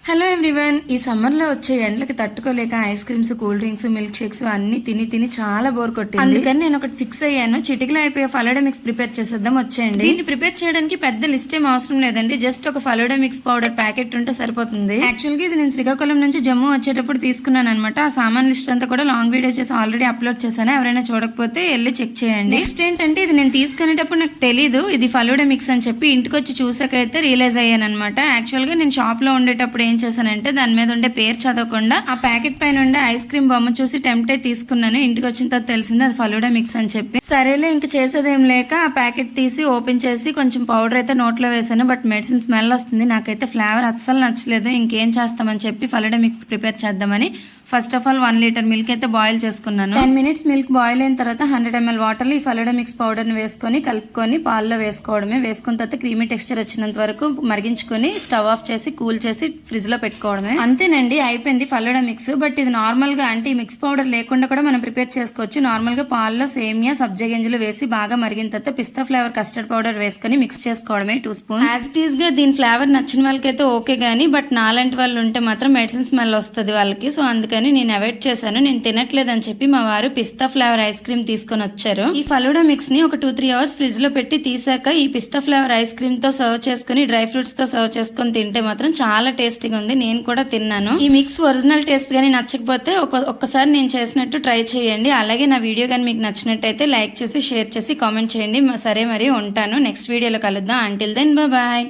Hello everyone, ఈ సమ్మర్లో వచ్చే ఎండలకి తట్టుకోలేక ice creams, cool drinks, milk shakes అన్ని తిని చాలా బోర్ కొట్టింది. అందుకని నేను ఒకటి ఫిక్స్ అయ్యాను. చిటికలో అయిపోయే ఫలూడా మిక్స్ ప్రిపేర్ చేసేద్దాం వచ్చేయండి. దీన్ని ప్రిపేర్ చేయడానికి పెద్ద లిస్ట్ ఏం అవసరం లేదండి. జస్ట్ ఒక ఫలూడా మిక్స్ పౌడర్ ప్యాకెట్ ఉంటే సరిపోతుంది. యాక్చువల్ గా ఇది నేను శ్రీకాకుళం నుంచి జమ్మూ వచ్చేటప్పుడు తీసుకున్నాను అనమాట. ఆ సామాన్ లిస్ట్ అంతా కూడా లాంగ్ వీడియో చేసి ఆల్రెడీ అప్లోడ్ చేశాను. ఎవరైనా చూడకపోతే వెళ్ళి చెక్ చేయండి. నెక్స్ట్ ఏంటంటే, ఇది నేను తీసుకునేటప్పుడు నాకు తెలీదు ఇది ఫలూడా మిక్స్ అని చెప్పి. ఇంటికి వచ్చి చూసాకైతే రియలైజ్ అయ్యాను అనమాట. యాక్చువల్ గా నేను షాప్ లో ఉండేటప్పుడు ఏం చేశానంటే, దాని మీద ఉండే పేరు చదవకుండా ఆ ప్యాకెట్ పైన ఉండే ఐస్ క్రీమ్ బొమ్మ చూసి టెంప్ట్ అయి తీసుకున్నాను. ఇంటికి వచ్చిన తర్వాత తెలిసింది అది ఫలూడా మిక్స్ అని చెప్పి. సరేలే ఇంక చేసేదేం లేక ఆ ప్యాకెట్ తీసి ఓపెన్ చేసి కొంచెం పౌడర్ అయితే నోట్లో వేసాను. బట్ మెడిసిన్ స్మెల్ వస్తుంది. నాకైతే ఫ్లేవర్ అస్సలు నచ్చలేదు. ఇంకేం చేస్తామని చెప్పి ఫలూడా మిక్స్ ప్రిపేర్ చేద్దామని first of all 1 litre milk అయితే బాయిల్ చేసుకున్నాను. 10 మినిట్స్ మిల్క్ బాయిల్ అయిన తర్వాత 100 ml వాటర్ లో ఈ ఫలూడా మిక్స్ పౌడర్ ని వేసుకొని కలుపుకొని పాల్లో వేసుకోవడమే. వేసుకున్న తర్వాత క్రీమీ టెక్స్చర్ వచ్చినంత వరకు మరిగించుకొని స్టవ్ ఆఫ్ చేసి కూల్ చేసి ఫ్రిడ్జ్ లో పెట్టుకోవడమే. అంతేనండి, అయిపోయింది ఫలూడా మిక్స్. బట్ ఇది నార్మల్ గా అంటే ఈ మిక్స్ పౌడర్ లేకుండా కూడా మనం ప్రిపేర్ చేసుకోవచ్చు. నార్మల్ గా పాల్లో సేమియా, సబ్జా గింజలు వేసి బాగా మరిగిన తర్వాత పిస్తా ఫ్లేవర్ కస్టర్డ్ పౌడర్ వేసుకొని మిక్స్ చేసుకోవడమే 2 స్పూన్స్. యాజ్ ఇట్ ఈస్ గా దీని ఫ్లేవర్ నచ్చిన వాళ్ళకైతే ఓకే గానీ, బట్ నాలాంటి వాళ్ళు ఉంటే మాత్రం మెడిసిన్ స్మెల్ వస్తుంది వాళ్ళకి. సో అందుకని నేను అవాయిడ్ చేశాను. నేను తినట్లేదని చెప్పి మా వారు పిస్తా ఫ్లేవర్ ఐస్ క్రీమ్ తీసుకొని వచ్చారు. ఈ ఫలూడా మిక్స్ ని ఒక 2-3 అవర్స్ ఫ్రిడ్జ్ లో పెట్టి తీసాక ఈ పిస్తా ఫ్లేవర్ ఐస్ క్రీమ్ తో సర్వ్ చేసుకుని డ్రై ఫ్రూట్స్ తో సర్వ్ చేసుకుని తింటే మాత్రం చాలా టేస్టీగా ఉంది. నేను కూడా తిన్నాను. ఈ మిక్స్ ఒరిజినల్ టేస్ట్ గానీ నచ్చకపోతే ఒక్కసారి నేను చేసినట్టు ట్రై చేయండి. అలాగే నా వీడియో కానీ మీకు నచ్చినట్టయితే లైక్ చేసి, షేర్ చేసి, కామెంట్ చేయండి. సరే మరి ఉంటాను. నెక్స్ట్ వీడియోలో కలుద్దాం. Until then bye.